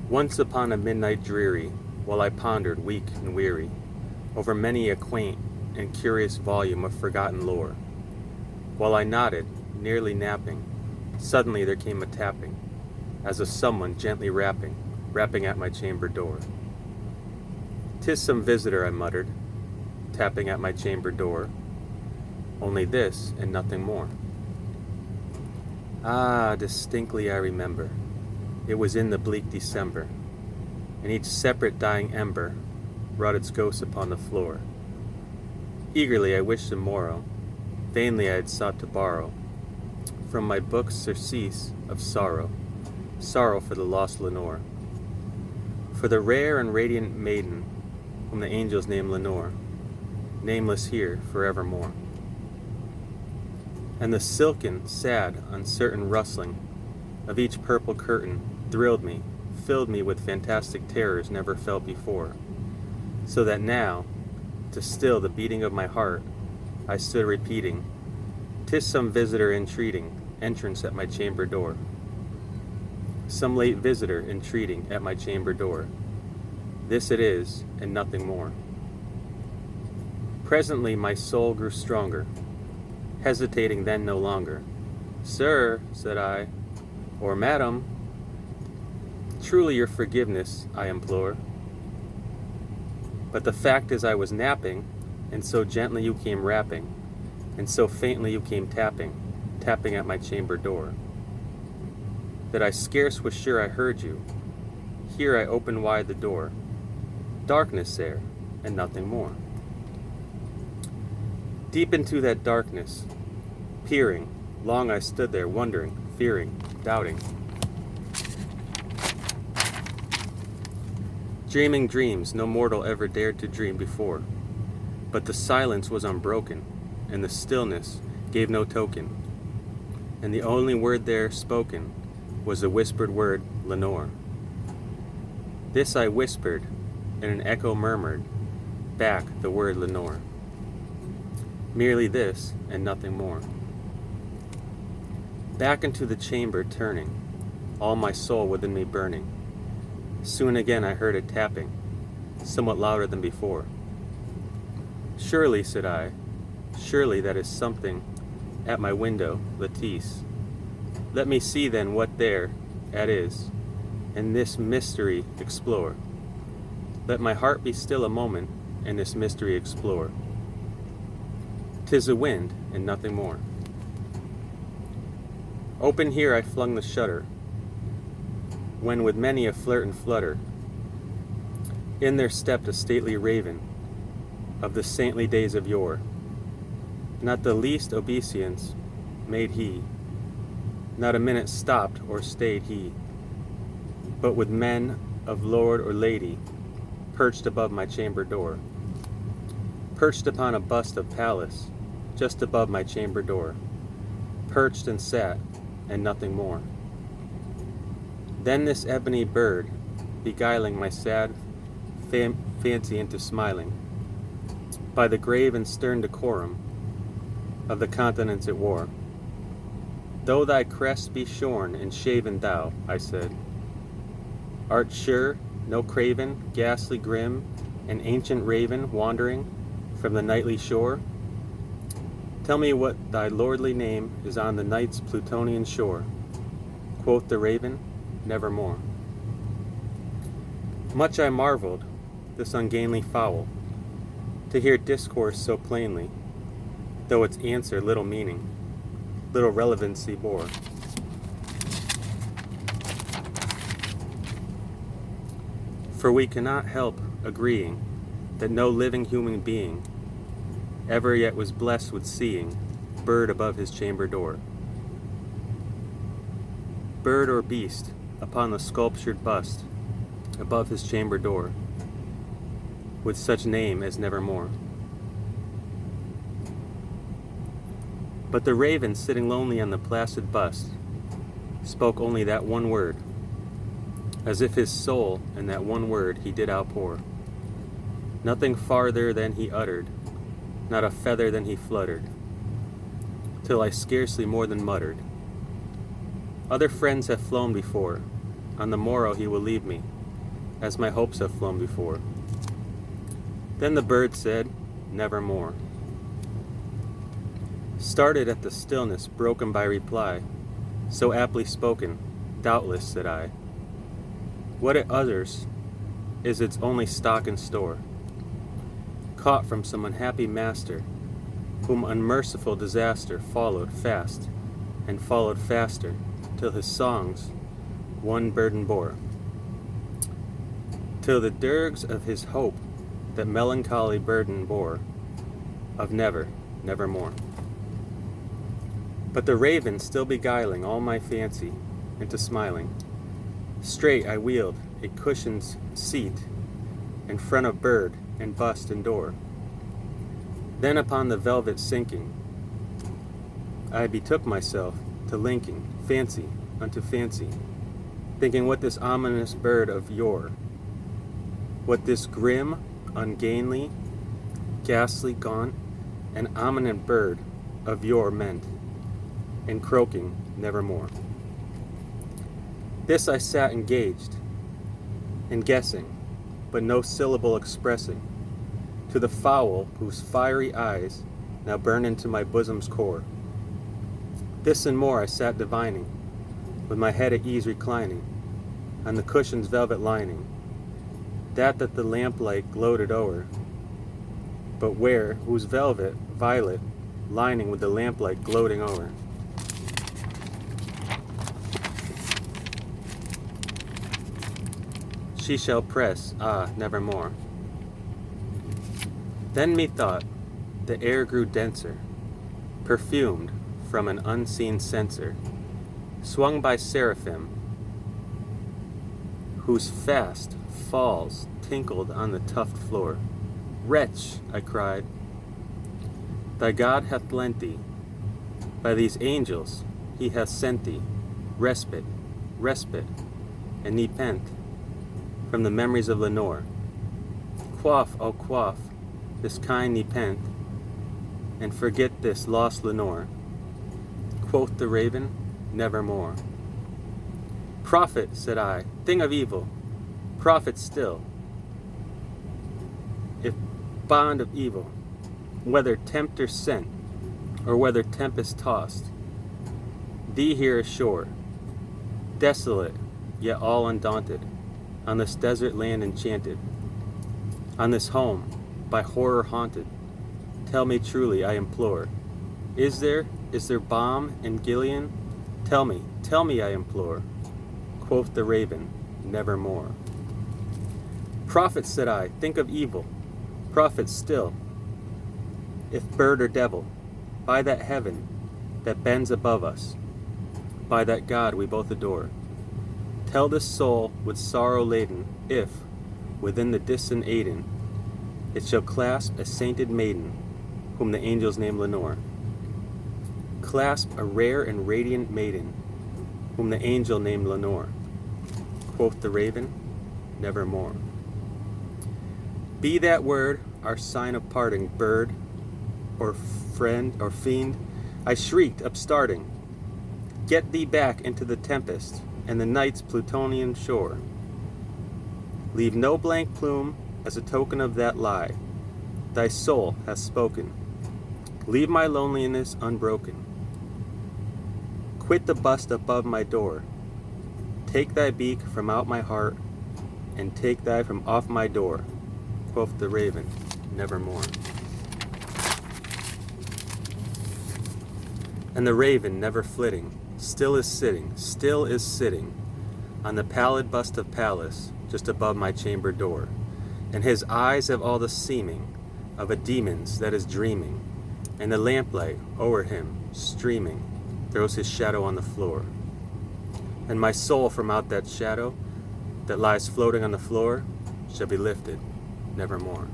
Once upon a midnight dreary, while I pondered, weak and weary, over many a quaint and curious volume of forgotten lore, while I nodded, nearly napping, suddenly there came a tapping, as of someone gently rapping at my chamber door. "'Tis some visitor," I muttered, tapping at my chamber door, only this and nothing more. Ah, distinctly I remember, it was in the bleak December, and each separate dying ember wrought its ghost upon the floor. Eagerly I wished the morrow, vainly I had sought to borrow from my books surcease of sorrow, sorrow for the lost Lenore, for the rare and radiant maiden whom the angels name Lenore, nameless here forevermore. And the silken, sad, uncertain rustling of each purple curtain thrilled me, filled me with fantastic terrors never felt before, so that now, to still the beating of my heart, I stood repeating, "'Tis some visitor entreating entrance at my chamber door. Some late visitor entreating at my chamber door. This it is, and nothing more." Presently my soul grew stronger, hesitating then no longer. "Sir," said I, or "Madam, truly your forgiveness I implore. But the fact is I was napping, and so gently you came rapping, and so faintly you came tapping at my chamber door, that I scarce was sure I heard you. Here I opened wide the door. Darkness there, and nothing more." Deep into that darkness, peering, long I stood there, wondering, fearing, doubting, dreaming dreams no mortal ever dared to dream before. But the silence was unbroken, and the stillness gave no token, and the only word there spoken was the whispered word, "Lenore." This I whispered, and an echo murmured back the word "Lenore." Merely this, and nothing more. Back into the chamber turning, all my soul within me burning, soon again I heard it tapping, somewhat louder than before. "Surely," said I, "surely that is something at my window, Lettice. Let me see then what there at is, and this mystery explore. Let my heart be still a moment, and this mystery explore. 'Tis a wind, and nothing more." Open here I flung the shutter, when with many a flirt and flutter, in there stepped a stately raven of the saintly days of yore. Not the least obeisance made he, not a minute stopped or stayed he, but with men of lord or lady perched above my chamber door, perched upon a bust of Pallas just above my chamber door, perched and sat, and nothing more. Then this ebony bird, beguiling my sad fancy into smiling, by the grave and stern decorum of the countenance it wore. "Though thy crest be shorn and shaven thou," I said, "art sure no craven, ghastly grim, and ancient raven wandering from the nightly shore? Tell me what thy lordly name is on the night's Plutonian shore." Quoth the raven, "Nevermore." Much I marveled, this ungainly fowl, to hear discourse so plainly, though its answer little meaning, little relevancy bore. For we cannot help agreeing that no living human being ever yet was blessed with seeing bird above his chamber door. Bird or beast upon the sculptured bust above his chamber door, with such name as Nevermore. But the raven sitting lonely on the placid bust spoke only that one word, as if his soul in that one word he did outpour. Nothing farther than he uttered, not a feather than he fluttered, till I scarcely more than muttered, "Other friends have flown before, on the morrow he will leave me, as my hopes have flown before. Then the bird said, nevermore. Started at the stillness broken by reply, so aptly spoken, doubtless, said I. What it utters is its only stock and store, caught from some unhappy master, whom unmerciful disaster followed fast, and followed faster, till his songs one burden bore, till the dirge of his hope that melancholy burden bore, of never, nevermore. But the raven still beguiling all my fancy into smiling, straight I wheeled a cushioned seat in front of bird and bust and door. Then upon the velvet sinking, I betook myself to linking fancy unto fancy, thinking what this ominous bird of yore, what this grim, ungainly, ghastly, gaunt, and ominous bird of yore meant, and croaking nevermore. This I sat engaged, in guessing, but no syllable expressing, to the fowl whose fiery eyes now burn into my bosom's core. This and more I sat divining, with my head at ease reclining, on the cushion's velvet lining, that the lamplight gloated o'er, but where, whose velvet, violet, lining with the lamplight gloating o'er. She shall press, nevermore. Then methought the air grew denser, perfumed from an unseen censer, swung by seraphim, whose fast falls tinkled on the tufted floor. Wretch, I cried, thy God hath lent thee, by these angels he hath sent thee, respite, and nepenthe from the memories of Lenore. Quaff, oh quaff, this kind nepenthe, and forget this lost Lenore. Quoth the raven, nevermore. Prophet, said I, thing of evil, prophet still, if bond of evil, whether tempter sent, or whether tempest tossed, thee here ashore, desolate, yet all undaunted, on this desert land enchanted, on this home by horror haunted, tell me truly, I implore, is there balm in Gilead? Tell me, I implore. Quoth the raven, nevermore. Prophet, said I, think of evil, prophet still, if bird or devil, by that heaven that bends above us, by that God we both adore. Tell this soul with sorrow laden, if, within the distant Aden, it shall clasp a sainted maiden, whom the angels name Lenore. Clasp a rare and radiant maiden, whom the angel named Lenore. Quoth the raven, nevermore. Be that word our sign of parting, bird, or friend, or fiend, I shrieked, upstarting. Get thee back into the tempest, and the night's Plutonian shore. Leave no blank plume as a token of that lie. Thy soul hath spoken. Leave my loneliness unbroken. Quit the bust above my door. Take thy beak from out my heart, and take thy from off my door. Quoth the raven, nevermore. And the raven, never flitting, still is sitting, on the pallid bust of Pallas, just above my chamber door, and his eyes have all the seeming of a demon's that is dreaming, and the lamplight o'er him, streaming, throws his shadow on the floor. And my soul from out that shadow that lies floating on the floor shall be lifted nevermore.